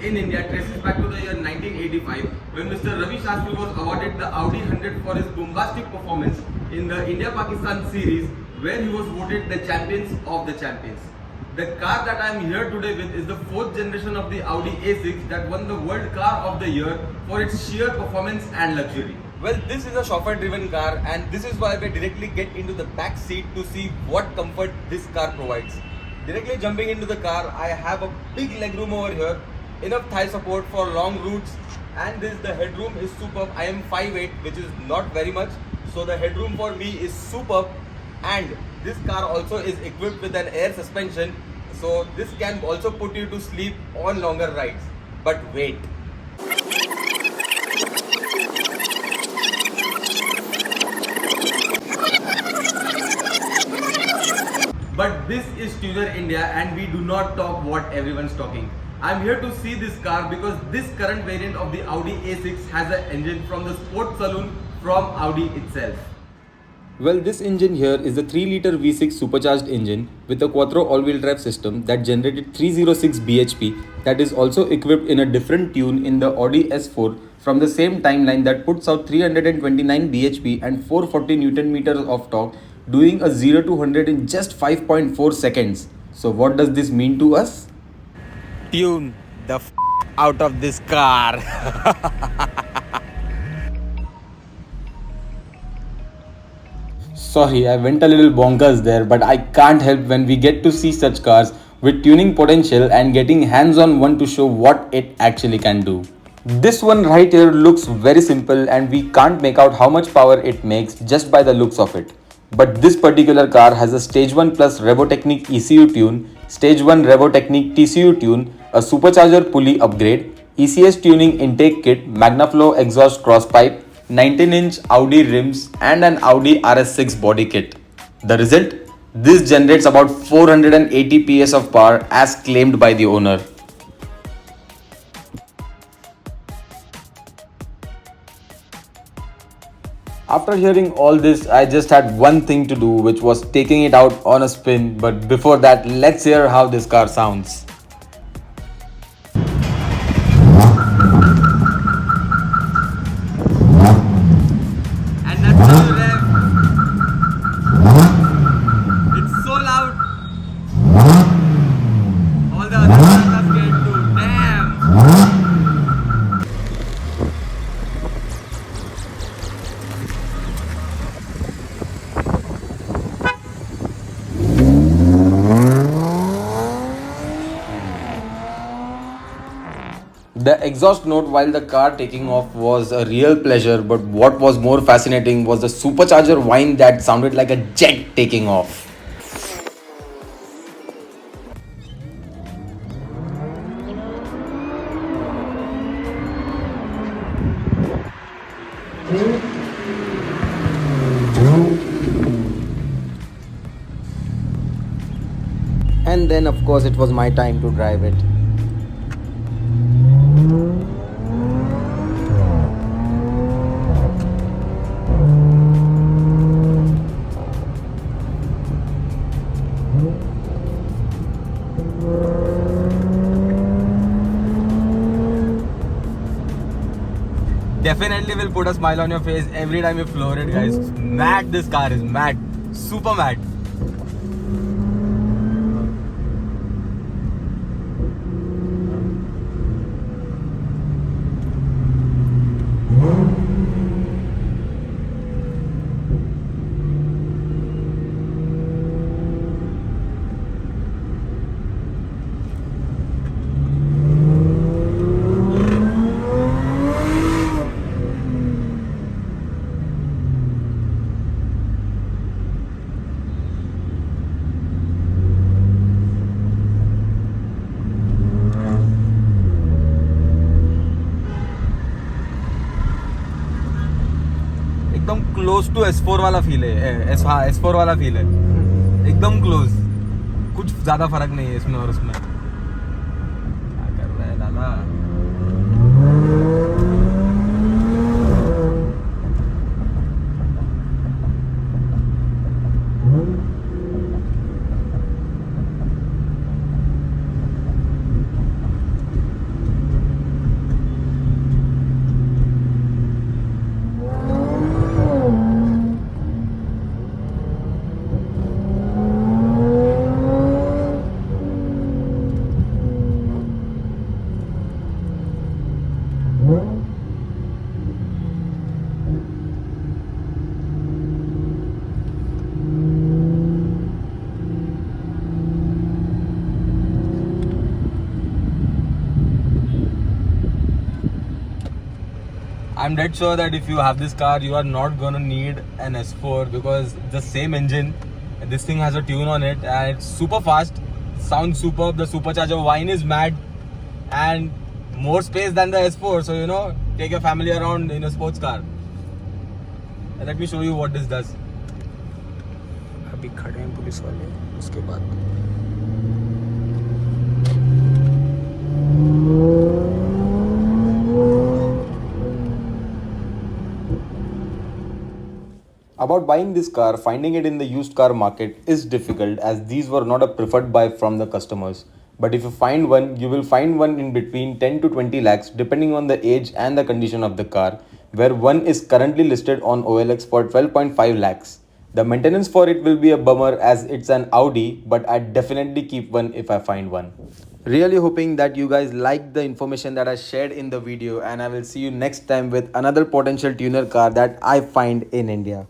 in India traces back to the year 1985 when Mr. Ravi Shastri was awarded the Audi 100 for his bombastic performance in the India-Pakistan series, where he was voted the champions of the champions. The car that I am here today with is the 4th generation of the Audi A6 that won the World Car of the Year for its sheer performance and luxury. Well, this is a chauffeur-driven car, and this is why we directly get into the back seat to see what comfort this car provides. Directly jumping into the car, I have a big legroom over here, enough thigh support for long routes, and the headroom is superb. I am 5'8", which is not very much, so the headroom for me is superb. And this car also is equipped with an air suspension, so this can also put you to sleep on longer rides. But wait. But this is Tuner India, and we do not talk what everyone's talking. I'm here to see this car because this current variant of the Audi A6 has an engine from the sports saloon from Audi itself. Well, this engine here is the 3-liter V6 supercharged engine with a quattro all-wheel drive system that generated 306 bhp, that is also equipped in a different tune in the Audi S4 from the same timeline that puts out 329 bhp and 440 Newton meters of torque, doing a 0 to 100 in just 5.4 seconds. So what does this mean to us? Tune the out of this car. Sorry, I went a little bonkers there, but I can't help when we get to see such cars with tuning potential and getting hands on one to show what it actually can do. This one right here looks very simple and we can't make out how much power it makes just by the looks of it. But this particular car has a Stage 1 Plus Revotechnic ECU tune, Stage 1 Revotechnic TCU tune, a supercharger pulley upgrade, ECS tuning intake kit, MagnaFlow exhaust crosspipe, 19-inch Audi rims and an Audi RS6 body kit. The result? This generates about 480 PS of power as claimed by the owner. After hearing all this, I just had one thing to do, which was taking it out on a spin. But before that, let's hear how this car sounds. And that's how you rev. It's so loud. All the other cars are scared too. Damn. The exhaust note while the car taking off was a real pleasure, but what was more fascinating was the supercharger whine that sounded like a jet taking off. And then of course it was my time to drive it. Definitely will put a smile on your face every time you floor it, guys. Mad, this car is mad. Super mad. एकदम close to S4 वाला feel है, S4 वाला feel है, एकदम close. कुछ ज़्यादा फर्क नहीं है इसमें और उसमें. क्या कर रहा है लाला? I'm dead sure that if you have this car, you are not gonna need an S4 because the same engine, this thing has a tune on it and it's super fast, sounds superb. The supercharger whine is mad and more space than the S4. So you know, take your family around in a sports car. And let me show you what this does. अभी खड़े हैं police वाले, उसके बाद About buying this car, finding it in the used car market is difficult as these were not a preferred buy from the customers. But if you find one, you will find one in between 10 to 20 lakhs depending on the age and the condition of the car, where one is currently listed on OLX for 12.5 lakhs. The maintenance for it will be a bummer as it's an Audi, but I'd definitely keep one if I find one. Really hoping that you guys liked the information that I shared in the video, and I will see you next time with another potential tuner car that I find in India.